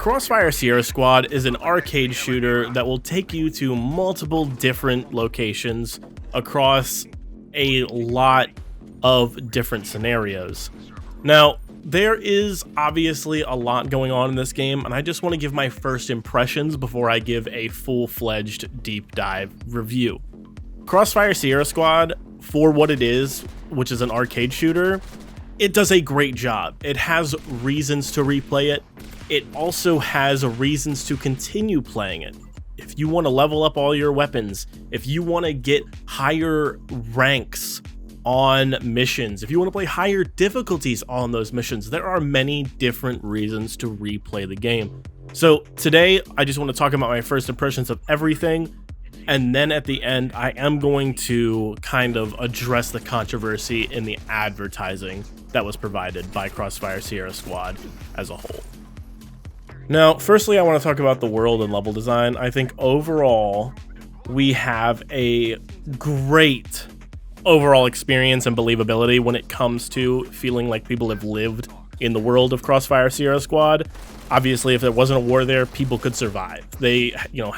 Crossfire Sierra Squad is an arcade shooter that will take you to multiple different locations across a lot of different scenarios. Now, there is obviously a lot going on in this game, and I just want to give my first impressions before I give a full-fledged deep dive review. Crossfire Sierra Squad, for what it is, which is an arcade shooter, it does a great job. It has reasons to replay it. It also has reasons to continue playing it. If you want to level up all your weapons, if you want to get higher ranks on missions, if you want to play higher difficulties on those missions, there are many different reasons to replay the game. So today, I just want to talk about my first impressions of everything, and then at the end, I am going to kind of address the controversy in the advertising that was provided by Crossfire Sierra Squad as a whole. Now, firstly, I want to talk about the world and level design. I think overall, we have a great overall experience and believability when it comes to feeling like people have lived in the world of Crossfire Sierra Squad. Obviously, if there wasn't a war there, people could survive. They,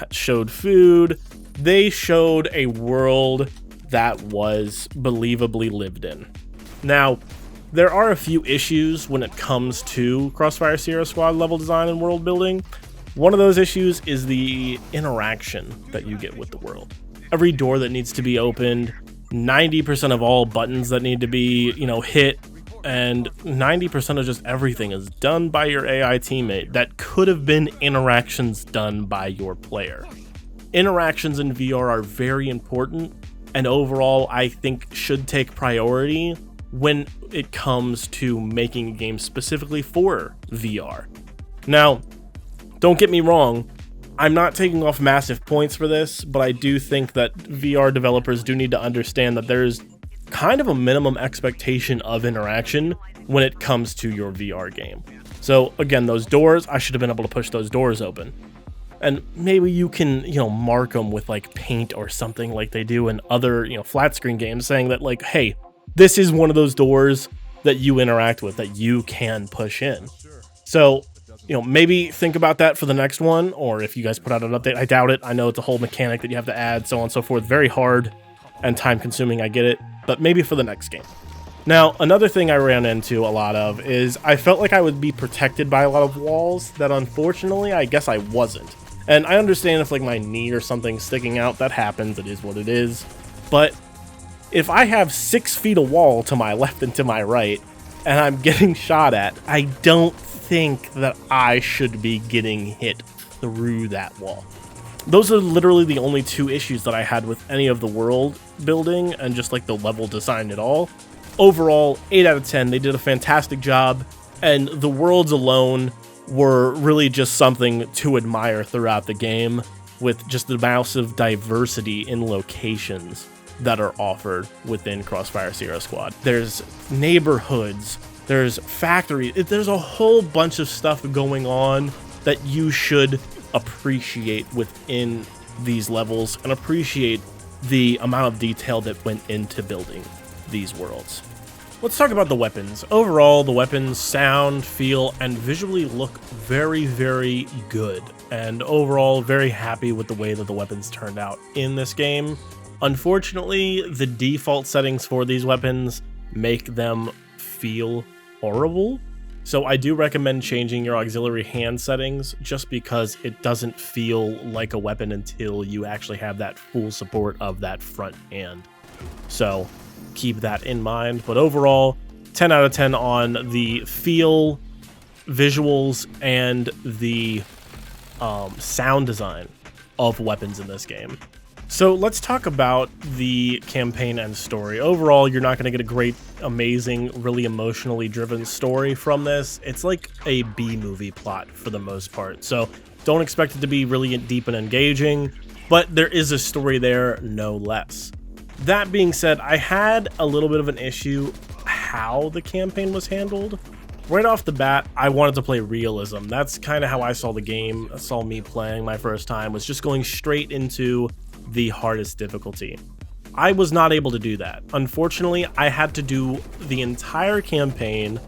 showed food. They showed a world that was believably lived in. Now, there are a few issues when it comes to Crossfire Sierra Squad level design and world building. One of those issues is the interaction that you get with the world. Every door that needs to be opened, 90% of all buttons that need to be, hit, and 90% of just everything is done by your AI teammate that could have been interactions done by your player. Interactions in VR are very important, and overall I think should take priority when it comes to making a game specifically for VR. Now, don't get me wrong, I'm not taking off massive points for this, but I do think that VR developers do need to understand that there's kind of a minimum expectation of interaction when it comes to your VR game. So again, those doors, I should have been able to push those doors open. And maybe you can, mark them with like paint or something like they do in other, flat screen games, saying that like, hey, this is one of those doors that you interact with, that you can push in. So, maybe think about that for the next one, or if you guys put out an update. I doubt it. I know it's a whole mechanic that you have to add, so on and so forth. Very hard and time consuming, I get it, but maybe for the next game. Now, another thing I ran into a lot of is I felt like I would be protected by a lot of walls that unfortunately I guess I wasn't. And I understand if like my knee or something sticking out, that happens, it is what it is. But if I have 6 feet of wall to my left and to my right, and I'm getting shot at, I don't think that I should be getting hit through that wall. Those are literally the only 2 issues that I had with any of the world building and just like the level design at all. Overall, 8 out of 10, they did a fantastic job, and the worlds alone were really just something to admire throughout the game, with just the massive diversity in locations that are offered within Crossfire Sierra Squad. There's neighborhoods, there's factories, there's a whole bunch of stuff going on that you should appreciate within these levels and appreciate the amount of detail that went into building these worlds. Let's talk about the weapons. Overall, the weapons sound, feel, and visually look very, very good. And overall, very happy with the way that the weapons turned out in this game. Unfortunately, the default settings for these weapons make them feel horrible. So I do recommend changing your auxiliary hand settings, just because it doesn't feel like a weapon until you actually have that full support of that front hand. So keep that in mind. But overall, 10 out of 10 on the feel, visuals, and the sound design of weapons in this game. So let's talk about the campaign and story. Overall, you're not going to get a great, amazing, really emotionally driven story from this. It's like a B-movie plot for the most part. So don't expect it to be really deep and engaging, but there is a story there no less. That being said, I had a little bit of an issue how the campaign was handled. Right off the bat, I wanted to play Realism. That's kind of how I saw the game, saw me playing my first time, was just going straight into the hardest difficulty. I was not able to do that. Unfortunately, I had to do the entire campaign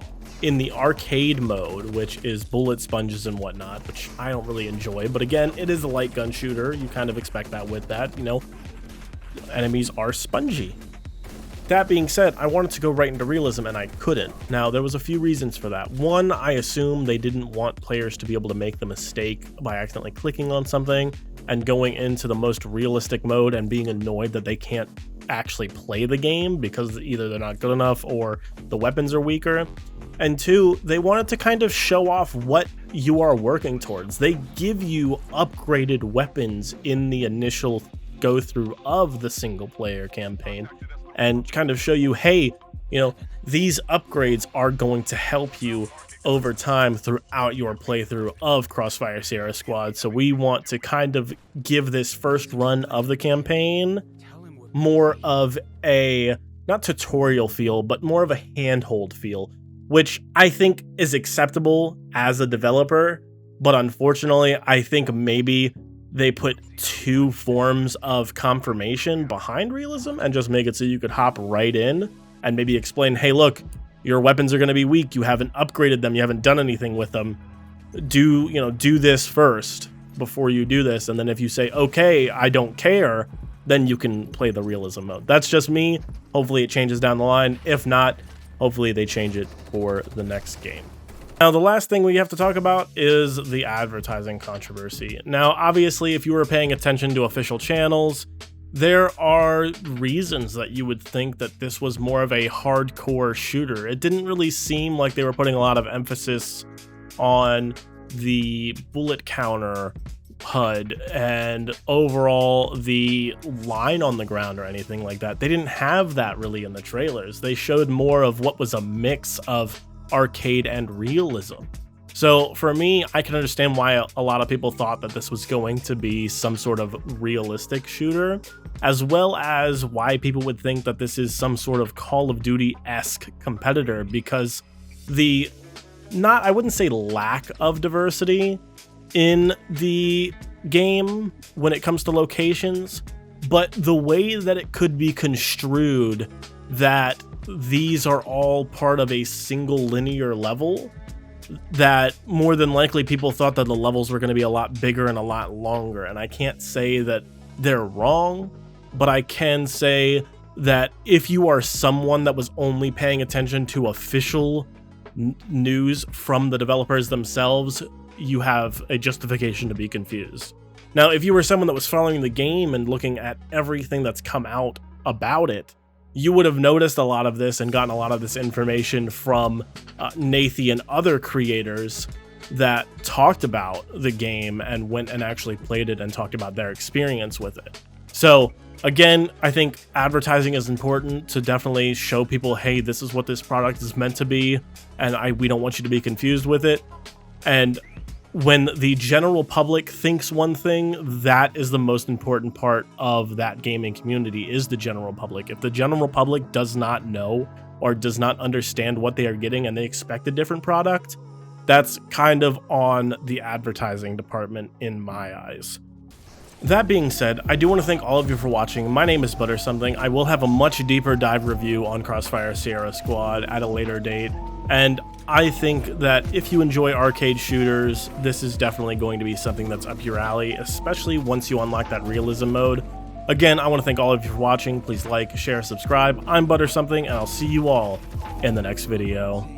in the arcade mode, which is bullet sponges and whatnot, which I don't really enjoy. But again, it is a light gun shooter. You kind of expect that with that, you know, enemies are spongy. That being said, I wanted to go right into realism and I couldn't. Now, there was a few reasons for that. One, I assume they didn't want players to be able to make the mistake by accidentally clicking on something and going into the most realistic mode and being annoyed that they can't actually play the game because either they're not good enough or the weapons are weaker. And two, they wanted to kind of show off what you are working towards. They give you upgraded weapons in the initial go through of the single player campaign and kind of show you, hey, you know, these upgrades are going to help you over time throughout your playthrough of Crossfire Sierra Squad. So we want to kind of give this first run of the campaign more of a, not tutorial feel, but more of a handhold feel, which I think is acceptable as a developer. But unfortunately, I think maybe they put two forms of confirmation behind realism and just make it so you could hop right in and maybe explain, hey, look, your weapons are going to be weak. You haven't upgraded them. You haven't done anything with them. Do this first before you do this. And then if you say, okay, I don't care, then you can play the realism mode. That's just me. Hopefully it changes down the line. If not, hopefully they change it for the next game. Now, the last thing we have to talk about is the advertising controversy. Now, obviously, if you were paying attention to official channels, there are reasons that you would think that this was more of a hardcore shooter. It didn't really seem like they were putting a lot of emphasis on the bullet counter HUD and overall the line on the ground or anything like that. They didn't have that really in the trailers. They showed more of what was a mix of arcade and realism. So for me, I can understand why a lot of people thought that this was going to be some sort of realistic shooter, as well as why people would think that this is some sort of Call of Duty-esque competitor, because the, I wouldn't say lack of diversity in the game when it comes to locations, but the way that it could be construed that these are all part of a single linear level, that more than likely people thought that the levels were going to be a lot bigger and a lot longer. And I can't say that they're wrong, but I can say that if you are someone that was only paying attention to official news from the developers themselves, you have a justification to be confused. Now, if you were someone that was following the game and looking at everything that's come out about it, you would have noticed a lot of this and gotten a lot of this information from Nathy and other creators that talked about the game and went and actually played it and talked about their experience with it. So again, I think advertising is important to definitely show people, hey, this is what this product is meant to be, and we don't want you to be confused with it. And when the general public thinks one thing, that is the most important part of that gaming community, is the general public. If the general public does not know or does not understand what they are getting and they expect a different product, that's kind of on the advertising department in my eyes. That being said, I do want to thank all of you for watching. My name is Butter Something. I will have a much deeper dive review on Crossfire Sierra Squad at a later date. And I think that if you enjoy arcade shooters, this is definitely going to be something that's up your alley, especially once you unlock that realism mode. Again, I want to thank all of you for watching. Please like, share, subscribe. I'm Butter Something, and I'll see you all in the next video.